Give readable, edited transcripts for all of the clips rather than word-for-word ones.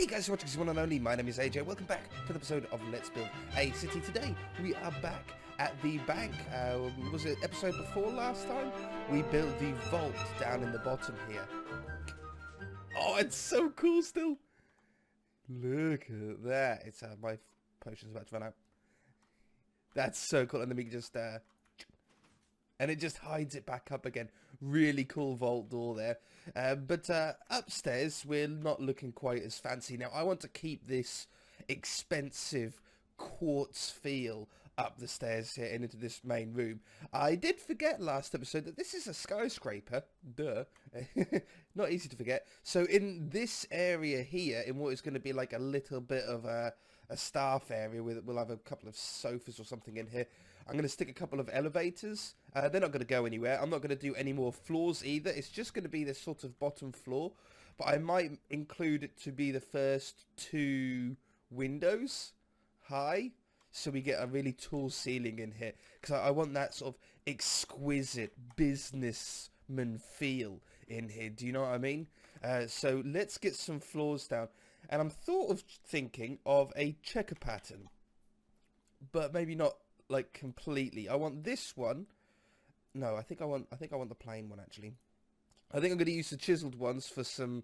Hey guys, watching this one and only. My name is AJ. Welcome back to the episode of Let's Build a City. Today we are back at the bank. Was it episode before last time? We built the vault down in the bottom here. Oh, it's so cool still. Look at that. It's my potion's about to run out. That's so cool. And then we can just and it just hides it back up again. Really cool vault door there. But upstairs, we're not looking quite as fancy. Now, I want to keep this expensive quartz feel up the stairs here and into this main room. I did forget last episode that this is a skyscraper. Duh. Not easy to forget. So in this area here, in what is going to be like a little bit of a staff area, we'll have a couple of sofas or something in here. I'm going to stick a couple of elevators. They're not going to go anywhere. I'm not going to do any more floors either. It's just going to be this sort of bottom floor. But I might include it to be the first 2 windows high. So we get a really tall ceiling in here. Because I want that sort of exquisite businessman feel in here. Do you know what I mean? So let's get some floors down. And I'm thinking of a checker pattern. But maybe not like completely. I want this one. No, I think I want the plain one actually. I think I'm going to use the chiseled ones for some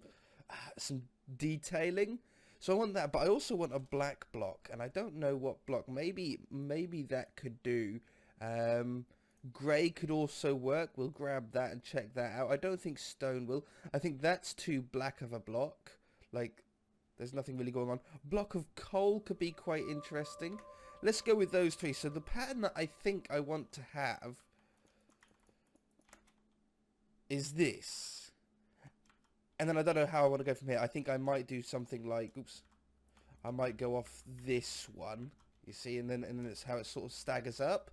detailing. So I want that, but I also want a black block, and I don't know what block. Maybe that could do. Grey could also work. We'll grab that and check that out. I don't think stone will. I think that's too black of a block. Like, there's nothing really going on. Block of coal could be quite interesting. Let's go with those 3. So the pattern that I think I want to have is this. And then I don't know how I want to go from here. I think I might do something like, oops, I might go off this one, you see, and then it's how it sort of staggers up.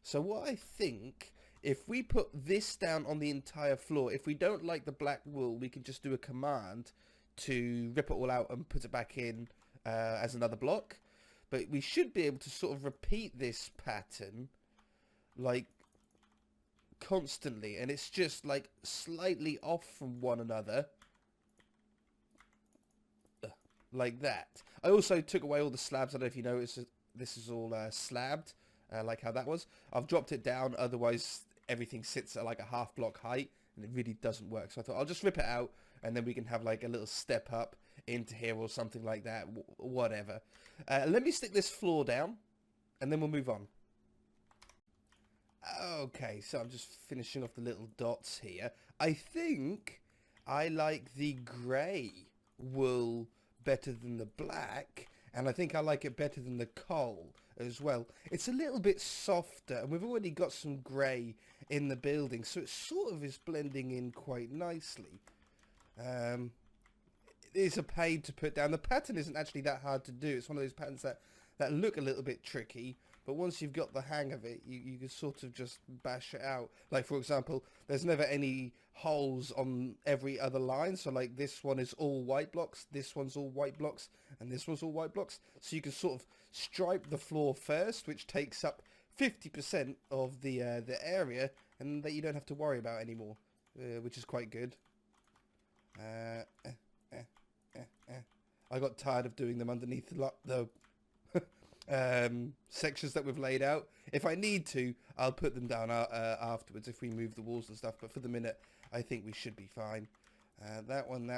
So what I think, if we put this down on the entire floor, if we don't like the black wool, we can just do a command to rip it all out and put it back in as another block. But we should be able to sort of repeat this pattern like constantly, and it's just like slightly off from one another like that. I also took away all the slabs. I don't know if you noticed, this is all slabbed, like how that was. I've dropped it down, otherwise everything sits at like a half block height and it really doesn't work. So I thought I'll just rip it out and then we can have like a little step up into here or something like that, whatever. Let me stick this floor down and then we'll move on. Okay, so I'm just finishing off the little dots here. I think I like the grey wool better than the black, and I think I like it better than the coal as well. It's a little bit softer, and we've already got some grey in the building, so it sort of is blending in quite nicely. It is a pain to put down. The pattern isn't actually that hard to do. It's one of those patterns that look a little bit tricky, but once you've got the hang of it, you can sort of just bash it out. Like, for example, there's never any holes on every other line. So, like, this one is all white blocks, this one's all white blocks, and this one's all white blocks. So you can sort of stripe the floor first, which takes up 50% of the area, and that you don't have to worry about anymore, which is quite good. I got tired of doing them underneath the sections that we've laid out. If I need to, I'll put them down afterwards if we move the walls and stuff, but for the minute I think we should be fine. That one, and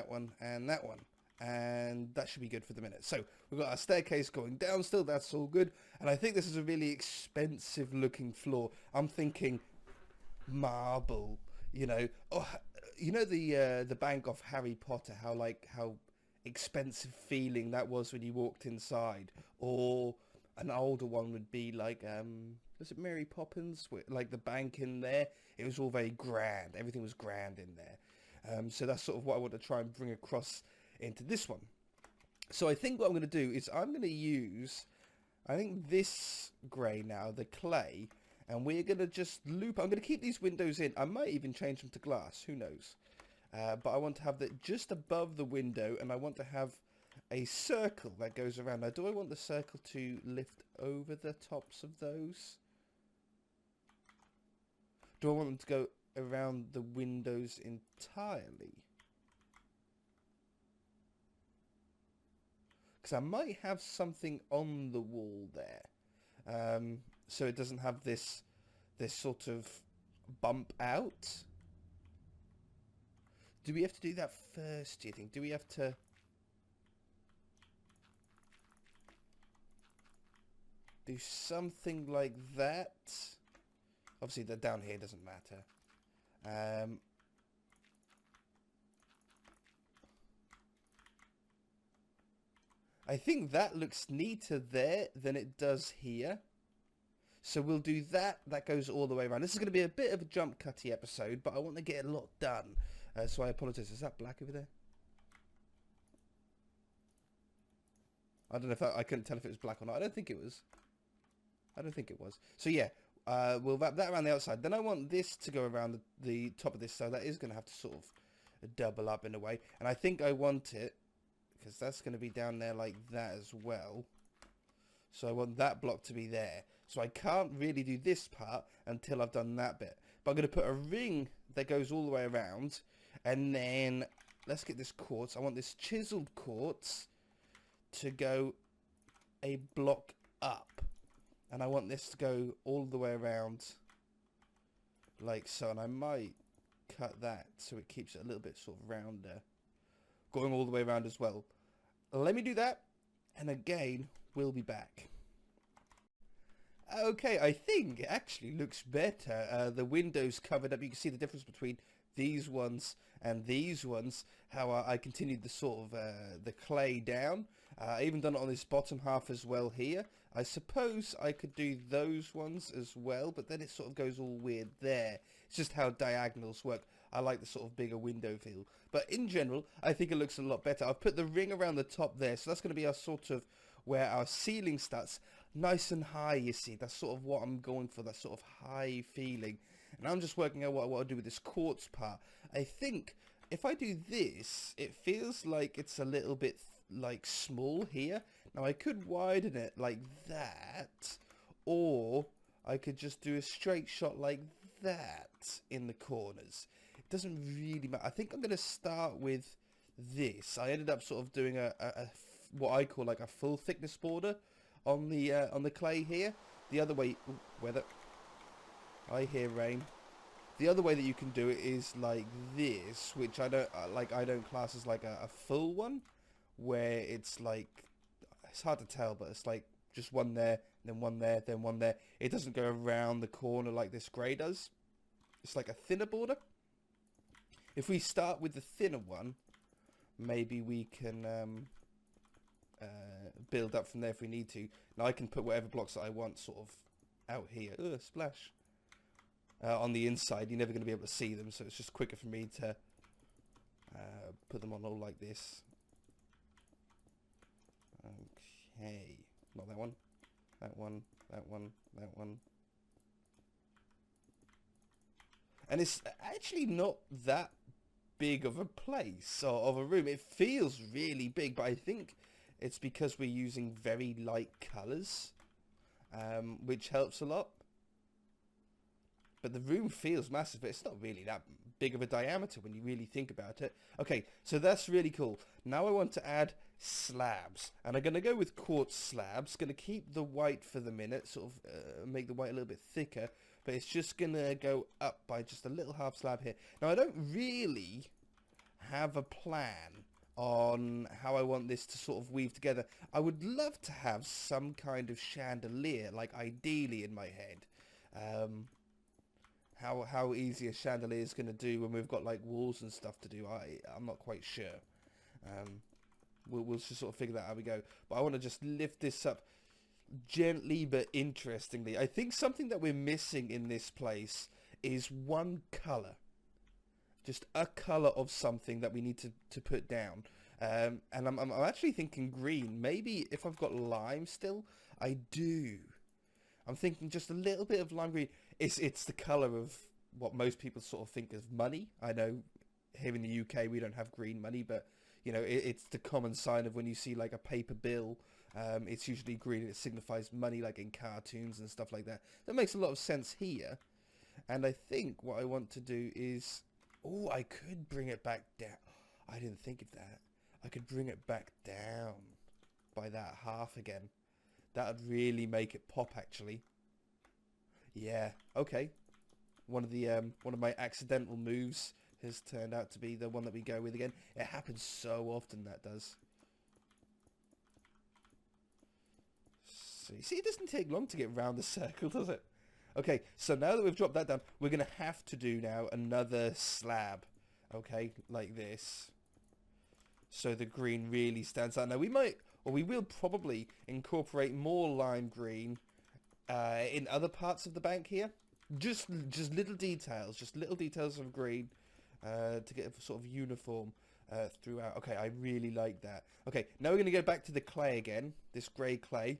that one, and that should be good for the minute. So we've got our staircase going down still, that's all good, and I think this is a really expensive looking floor. I'm thinking marble, you know. Oh, you know the bank off Harry Potter, how expensive feeling that was when you walked inside, or an older one would be like, was it Mary Poppins? Like the bank in there, it was all very grand. Everything was grand in there. So that's sort of what I want to try and bring across into this one. So I think what I'm going to do is I'm going to use, I think this grey now, the clay, and we're going to just loop. I'm going to keep these windows in. I might even change them to glass. Who knows? But I want to have that just above the window, and I want to have a circle that goes around. Now, do I want the circle to lift over the tops of those? Do I want them to go around the windows entirely? because I might have something on the wall there, so it doesn't have this sort of bump out. Do we have to do that first, do you think? Do we have to... do something like that? Obviously, the down here doesn't matter. I think that looks neater there than it does here. So we'll do that. That goes all the way around. This is going to be a bit of a jump cutty episode, but I want to get a lot done. So I apologise. Is that black over there? I don't know if that, I couldn't tell if it was black or not. I don't think it was. I don't think it was. So yeah, we'll wrap that around the outside. Then I want this to go around the top of this, so that is going to have to sort of double up in a way. And I think I want it, because that's going to be down there like that as well. So I want that block to be there. So I can't really do this part until I've done that bit. But I'm going to put a ring that goes all the way around. And then, let's get this quartz. I want this chiseled quartz to go a block up. And I want this to go all the way around like so. And I might cut that so it keeps it a little bit sort of rounder, going all the way around as well. Let me do that, and again we'll be back. Okay, I think it actually looks better. The windows covered up. You can see the difference between these ones and these ones, how I continued the sort of the clay down. I even done it on this bottom half as well here. I suppose I could do those ones as well, but then it sort of goes all weird there. It's just how diagonals work. I like the sort of bigger window feel. But in general, I think it looks a lot better. I've put the ring around the top there, so that's going to be our sort of where our ceiling starts. Nice and high, you see. That's sort of what I'm going for, that sort of high feeling. And I'm just working out what I'll do with this quartz part. I think if I do this, it feels like it's a little bit like small here. Now I could widen it like that, or I could just do a straight shot like that in the corners. It doesn't really matter. I think I'm going to start with this. I ended up sort of doing a what I call like a full thickness border on the clay here. The other way, weather, I hear rain. The other way that you can do it is like this, which I don't class as like a full one, where it's like, it's hard to tell, but it's like just one there, then one there, then one there. It doesn't go around the corner like this grey does. It's like a thinner border. If we start with the thinner one, maybe we can build up from there if we need to. Now I can put whatever blocks that I want sort of out here. Ugh, splash. On the inside, you're never going to be able to see them, so it's just quicker for me to put them on all like this. Okay, not that one, that one, that one, that one. And it's actually not that big of a place or of a room. It feels really big, but I think it's because we're using very light colours, which helps a lot. But the room feels massive, but it's not really that big of a diameter when you really think about it. Okay, so that's really cool. Now I want to add slabs, and I'm going to go with quartz slabs. Going to keep the white for the minute, sort of make the white a little bit thicker, but it's just going to go up by just a little half slab here. Now I don't really have a plan on how I want this to sort of weave together. I would love to have some kind of chandelier, like ideally in my head. How easy a chandelier is going to do when we've got like walls and stuff to do, I'm not quite sure. We'll just sort of figure that out as we go. But I want to just lift this up gently but interestingly. I think something that we're missing in this place is one colour. Just a colour of something that we need to put down. And I'm actually thinking green. Maybe if I've got lime still, I do. I'm thinking just a little bit of lime green. It's the colour of what most people sort of think of money. I know here in the UK we don't have green money, but you know it's the common sign of when you see like a paper bill. It's usually green. It signifies money, like in cartoons and stuff like that. That makes a lot of sense here. And I think what I want to do is, oh, I could bring it back down. I didn't think of that. I could bring it back down. by that half again. That would really make it pop, actually. Yeah, okay. One of my accidental moves has turned out to be the one that we go with again. It happens so often, that does. So you see, it doesn't take long to get round the circle, does it? Okay, so now that we've dropped that down, we're going to have to do now another slab. Okay, like this. So the green really stands out. Now we might, or we will probably incorporate more lime green in other parts of the bank here. Just little details of green to get a sort of uniform throughout. Okay, I really like that. Okay, now we're going to go back to the clay again, this grey clay.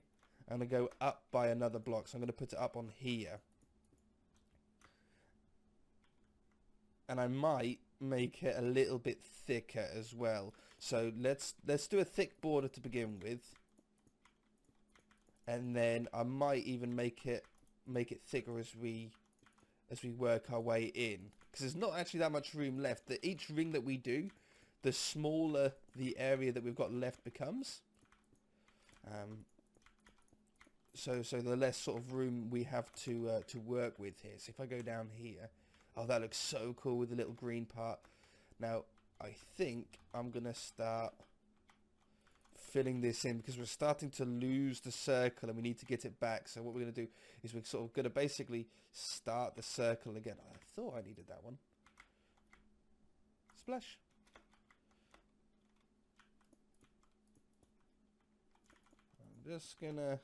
I'm going to go up by another block, so I'm going to put it up on here. And I might make it a little bit thicker as well. So let's do a thick border to begin with. And then I might even make it thicker as we work our way in, because there's not actually that much room left. That each ring that we do, the smaller the area that we've got left becomes. So the less sort of room we have to work with here. So if I go down here, oh, that looks so cool with the little green part. Now I think I'm gonna start filling this in, because we're starting to lose the circle and we need to get it back. So what we're going to do is we're sort of going to basically start the circle again. I thought I needed that one. Splash. I'm just going to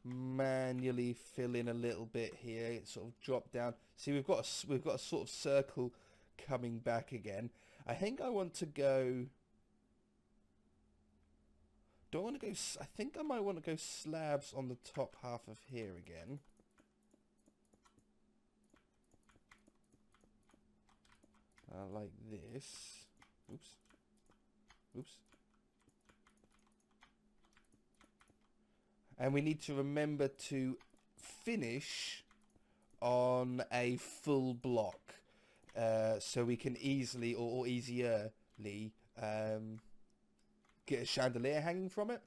manually fill in a little bit here, sort of drop down. See, we've got a sort of circle coming back again. I think I want to go... Do I want to go... I think I might want to go slabs on the top half of here again. Like this. Oops. Oops. And we need to remember to finish on a full block. So we can easily, or easierly... get a chandelier hanging from it.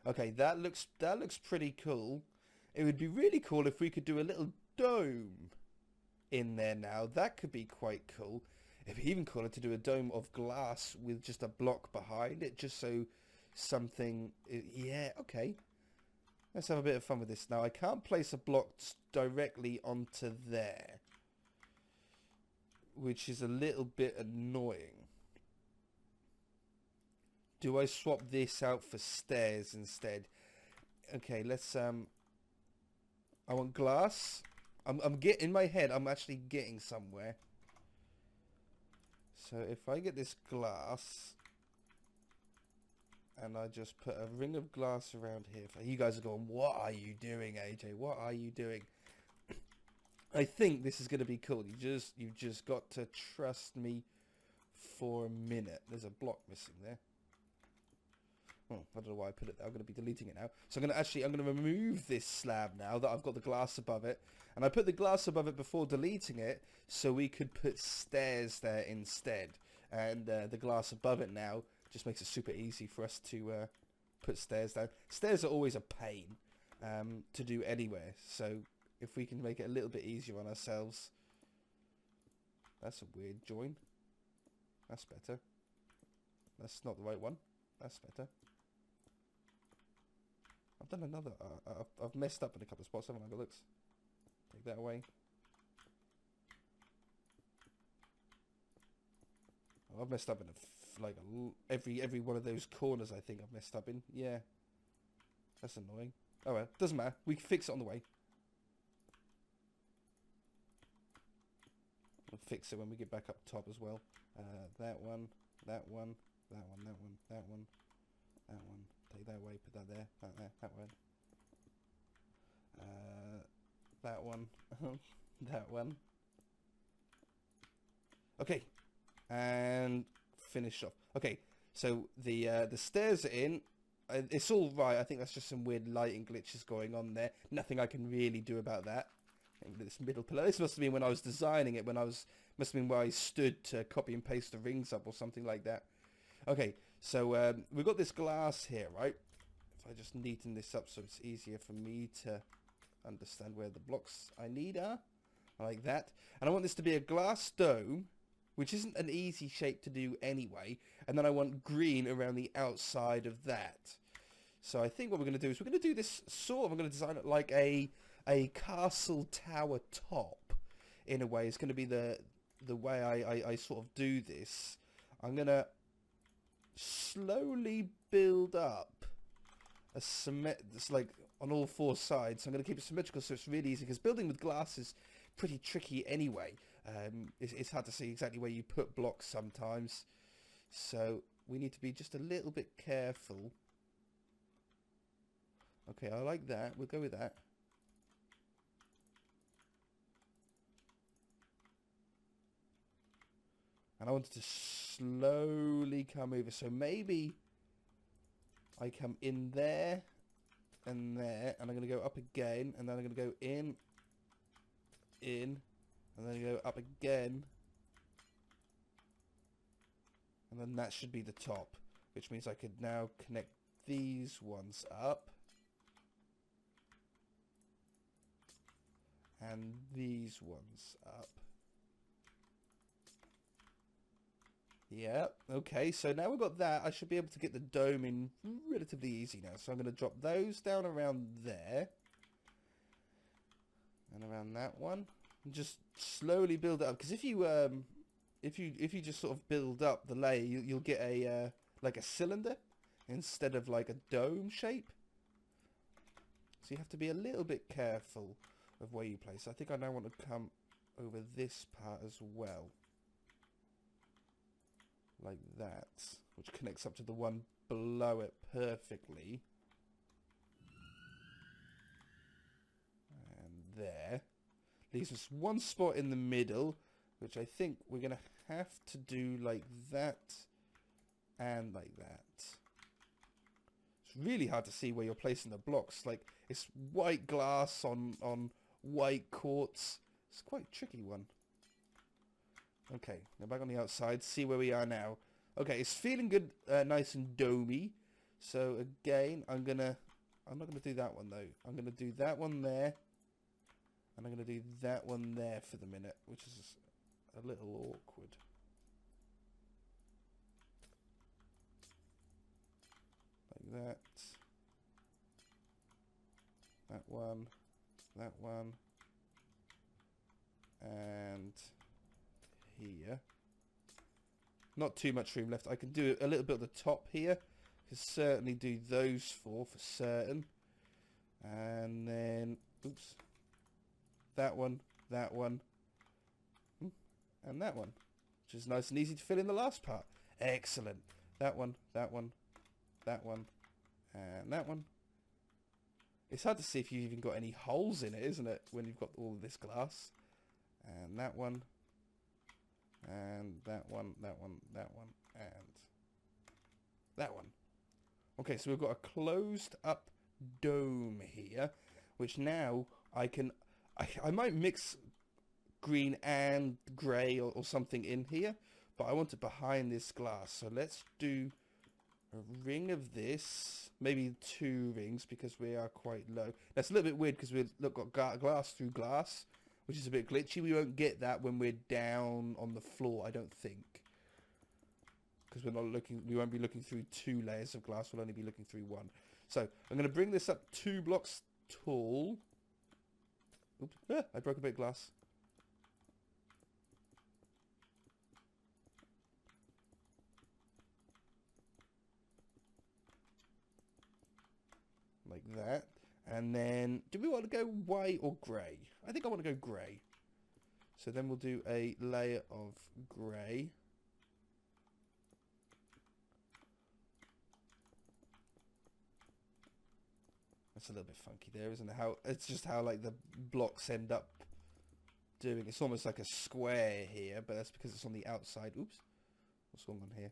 Okay, that looks pretty cool. It would be really cool if we could do a little dome in there now. That could be quite cool. It'd be even cooler to do a dome of glass with just a block behind it, just so something... Yeah, okay. Let's have a bit of fun with this. Now, I can't place a block directly onto there, which is a little bit annoying. Do I swap this out for stairs instead? Okay, let's I want glass. I'm getting in my head, I'm actually getting somewhere. So if I get this glass and I just put a ring of glass around here. You guys are going, what are you doing, AJ? What are you doing? I think this is going to be cool. You've just got to trust me for a minute. There's a block missing there. Oh, I don't know why I put it there. I'm going to be deleting it now. So I'm going to remove this slab now that I've got the glass above it. And I put the glass above it before deleting it so we could put stairs there instead. And the glass above it now just makes it super easy for us to put stairs down. Stairs are always a pain to do anywhere. So if we can make it a little bit easier on ourselves. That's a weird join. That's better. That's not the right one. That's better. I've done another... I've messed up in a couple of spots, haven't I? But looks. Take that away. I've messed up in every one of those corners. I think I've messed up in. Yeah. That's annoying. Oh well, doesn't matter. We can fix it on the way. We'll fix it when we get back up top as well. That one, that one, that one, that one, that one, that one. Take that away. Put that there. That there. That one. That one. That one. Okay. And finish off. Okay, so the stairs are in. It's all right. I think that's just some weird lighting glitches going on there. Nothing I can really do about that. This middle pillar. This must have been when I was designing it. Must have been where I stood to copy and paste the rings up or something like that. Okay, so we've got this glass here, right? If I just neaten this up so it's easier for me to understand where the blocks I need are. Like that. And I want this to be a glass dome, which isn't an easy shape to do anyway. And then I want green around the outside of that. So I think what we're going to do is we're going to do this sort of, I'm going to design it like a castle tower top in a way. It's going to be the way I sort of do this. I'm going to slowly build up it's like on all four sides. So I'm going to keep it symmetrical so it's really easy, because building with glass is pretty tricky anyway. It's hard to see exactly where you put blocks sometimes, so we need to be just a little bit careful. Okay, I like that. We'll go with that. And I want it to slowly come over, so maybe I come in there and there, and I'm going to go up again, and then I'm going to go in, and then go up again, and then that should be the top, which means I could now connect these ones up, and these ones up. Yeah, okay, so now we've got that, I should be able to get the dome in relatively easy now. So I'm going to drop those down around there, and around that one, and just slowly build it up. Because if you just sort of build up the layer, you'll get a like a cylinder instead of like a dome shape. So you have to be a little bit careful of where you place. I think I now want to come over this part as well. Like that, which connects up to the one below it perfectly. And there. Leaves us one spot in the middle, which I think we're going to have to do like that and like that. It's really hard to see where you're placing the blocks. Like, it's white glass on white quartz. It's quite a tricky one. Okay, now back on the outside, see where we are now. Okay, it's feeling good, nice and domey. So again, I'm not gonna do that one though. I'm gonna do that one there, and I'm gonna do that one there for the minute, which is a little awkward. Like that. That one, and here. Not too much room left. I can do a little bit at the top here. Can certainly do those four for certain. And then, oops, that one, and that one, which is nice and easy to fill in the last part. Excellent. That one, and that one. It's hard to see if you've even got any holes in it, isn't it, when you've got all of this glass. And that one. And that one, and that one. Okay, so we've got a closed up dome here, which now I might mix green and grey or something in here, but I want it behind this glass. So let's do a ring of this, maybe 2 rings, because we are quite low. That's a little bit weird because we've got glass through glass, which is a bit glitchy. We won't get that when we're down on the floor, I don't think. Because we won't be looking through 2 layers of glass, we'll only be looking through 1. So, I'm going to bring this up 2 blocks tall. Oops, I broke a bit of glass. Like that. And then, do we want to go white or grey? I think I want to go grey. So then we'll do a layer of grey. That's a little bit funky there, isn't it? It's just how like the blocks end up doing. It's almost like a square here, but that's because it's on the outside. Oops. What's going on here?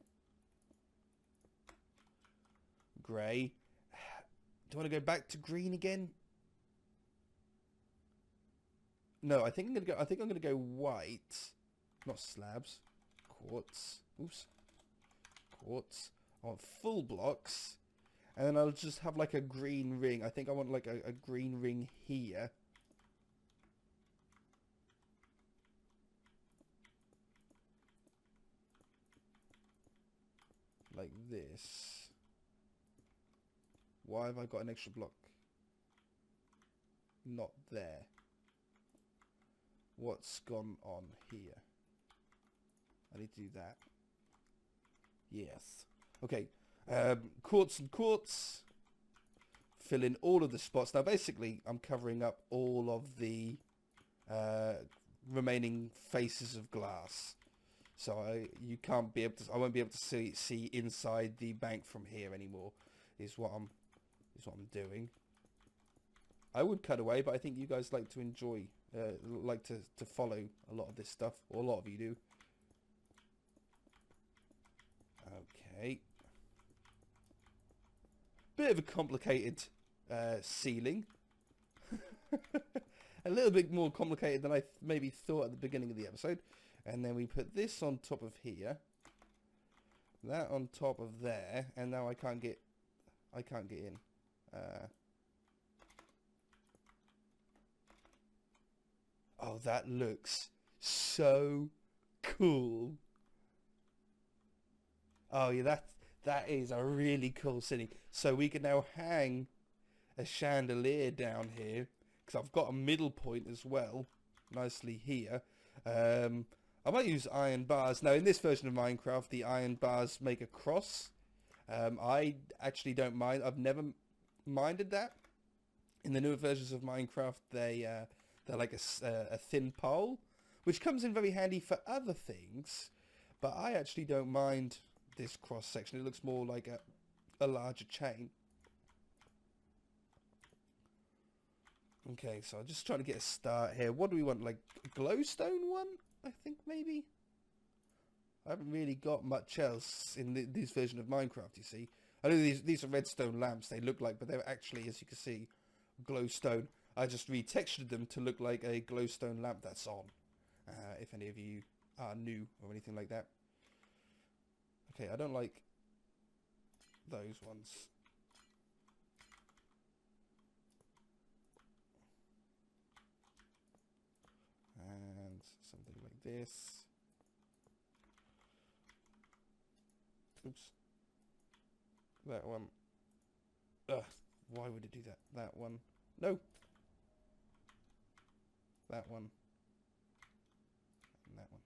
Grey. Do I want to go back to green again? No, I think I'm gonna go white. Not slabs. Quartz. Oops. quartz. I want full blocks. And then I'll just have like a green ring. I think I want like a green ring here. Like this. Why have I got an extra block? Not there. What's gone on here? I need to do that. Yes. Okay. Quartz and quartz. Fill in all of the spots. Now basically I'm covering up all of the remaining faces of glass. So I won't be able to see inside the bank from here anymore. Is what I'm doing. I would cut away, but I think you guys like to enjoy, like to follow a lot of this stuff, or a lot of you do. Okay. Bit of a complicated ceiling. A little bit more complicated than I maybe thought at the beginning of the episode. And then we put this on top of here. That on top of there, and now I can't get in. Oh, that looks so cool. Oh yeah, that is a really cool city. So we can now hang a chandelier down here, because I've got a middle point as well, nicely here. I might use iron bars. Now in this version of Minecraft, the iron bars make a cross. I actually don't mind. I've never minded that. In the newer versions of Minecraft, they're like a thin pole, which comes in very handy for other things. But I actually don't mind this cross section. It looks more like a larger chain. Okay, so I'm just trying to get a start here. What do we want? Like a glowstone one? I think maybe. I haven't really got much else in this version of Minecraft, you see. I know these are redstone lamps, they look like, but they're actually, as you can see, glowstone. I just retextured them to look like a glowstone lamp that's on. If any of you are new or anything like that. Okay, I don't like those ones. And something like this. Oops. That one. Ugh, why would it do that? That one. No. That one. And that one.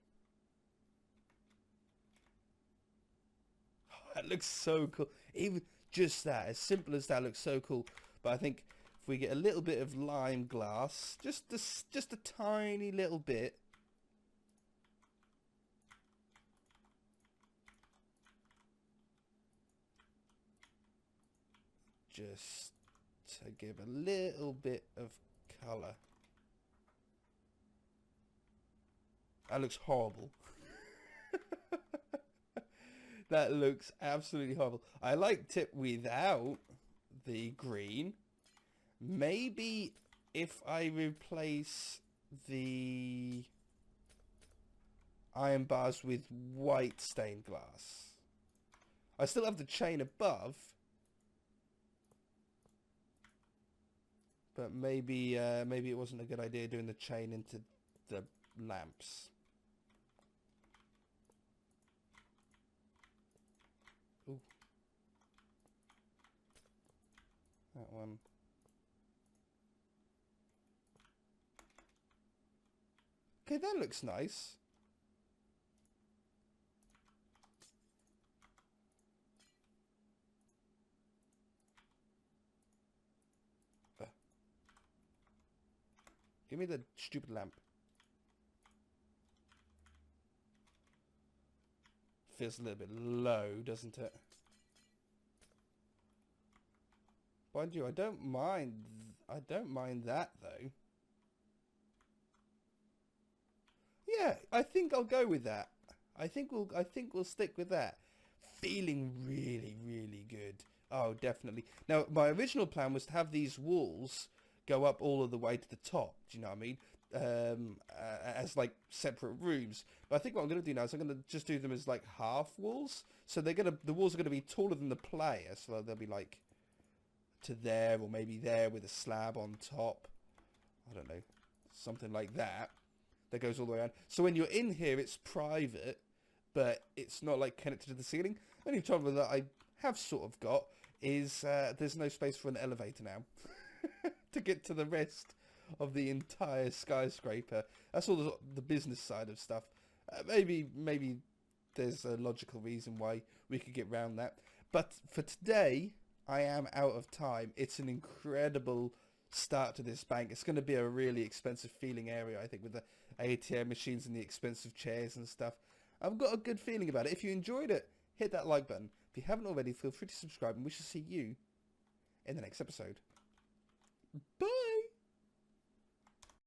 Oh, that looks so cool. Even just that, as simple as that, looks so cool. But I think if we get a little bit of lime glass, just a tiny little bit. Just to give a little bit of colour. That looks horrible. That looks absolutely horrible. I liked it without the green. Maybe if I replace the iron bars with white stained glass. I still have the chain above. But maybe it wasn't a good idea doing the chain into the lamps. Ooh. That one. Okay, that looks nice. Give me the stupid lamp. Feels a little bit low, doesn't it? Mind you, I don't mind that though. Yeah, I think I'll go with that. I think we'll stick with that. Feeling really, really good. Oh, definitely. Now, my original plan was to have these walls go up all of the way to the top. Do you know what I mean? as like separate rooms. But I think what I'm going to do now is I'm going to just do them as like half walls. So the walls are going to be taller than the player, so they'll be like to there, or maybe there with a slab on top. I don't know, something like that. That goes all the way around. So when you're in here, it's private, but it's not like connected to the ceiling. Only trouble that I have sort of got is there's no space for an elevator now to get to the rest of the entire skyscraper. That's all the business side of stuff. Maybe there's a logical reason why we could get around that. But for today, I am out of time. It's an incredible start to this bank. It's going to be a really expensive feeling area, I think, with the ATM machines and the expensive chairs and stuff. I've got a good feeling about it. If you enjoyed it, hit that like button. If you haven't already, feel free to subscribe, and we shall see you in the next episode. Bye!